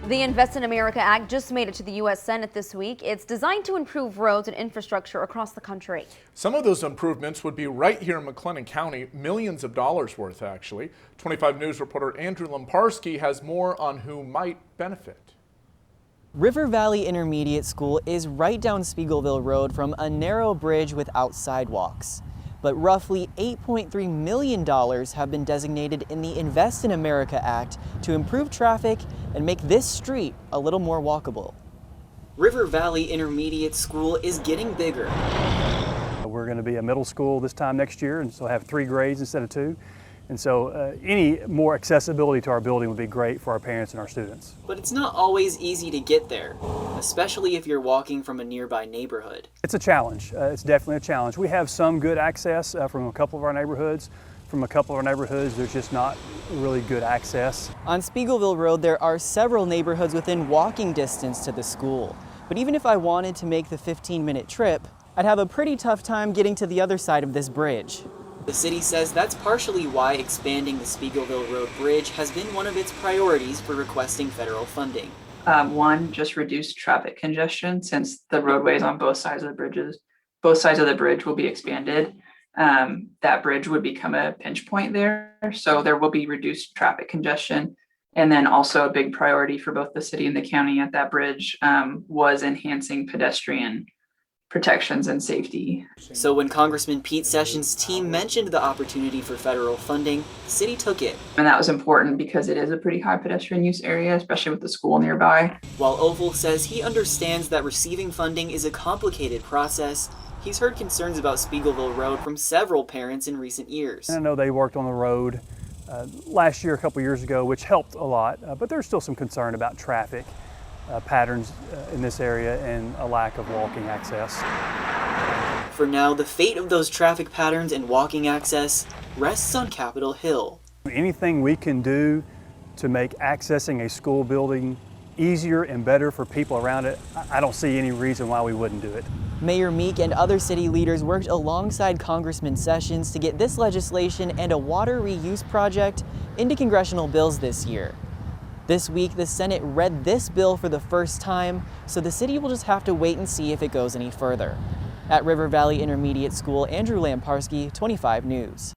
The Invest in America Act just made it to the U.S. Senate this week. It's designed to improve roads and infrastructure across the country. Some of those improvements would be right here in McLennan County, millions of dollars worth actually. 25 News reporter Andrew Lamparski has more on who might benefit. River Valley Intermediate School is right down Speegleville Road from a narrow bridge without sidewalks. But roughly $8.3 million have been designated in the Invest in America Act to improve traffic and make this street a little more walkable. River Valley Intermediate School is getting bigger. We're going to be a middle school this time next year, and so have 3 grades instead of 2. And so any more accessibility to our building would be great for our parents and our students. But it's not always easy to get there, especially if you're walking from a nearby neighborhood. It's a challenge. It's definitely a challenge. We have some good access from a couple of our neighborhoods. From a couple of our neighborhoods, there's just not really good access. On Speegleville Road, there are several neighborhoods within walking distance to the school. But even if I wanted to make the 15-minute trip, I'd have a pretty tough time getting to the other side of this bridge. The city says that's partially why expanding the Speegleville Road Bridge has been one of its priorities for requesting federal funding. One, just reduce traffic congestion since the roadways on both sides of the bridge will be expanded. That bridge would become a pinch point there, so there will be reduced traffic congestion. And then also a big priority for both the city and the county at that bridge was enhancing pedestrian protections and safety. So when Congressman Pete Sessions' team mentioned the opportunity for federal funding, the city took it. And that was important because it is a pretty high pedestrian use area, especially with the school nearby. While Oval says he understands that receiving funding is a complicated process, he's heard concerns about Speegleville Road from several parents in recent years. And I know they worked on the road last year, a couple years ago, which helped a lot, but there's still some concern about traffic patterns in this area and a lack of walking access. For now, the fate of those traffic patterns and walking access rests on Capitol Hill. Anything we can do to make accessing a school building easier and better for people around it, I don't see any reason why we wouldn't do it. Mayor Meek and other city leaders worked alongside Congressman Sessions to get this legislation and a water reuse project into congressional bills this year. This week, the Senate read this bill for the first time, so the city will just have to wait and see if it goes any further. At River Valley Intermediate School, Andrew Lamparski, 25 News.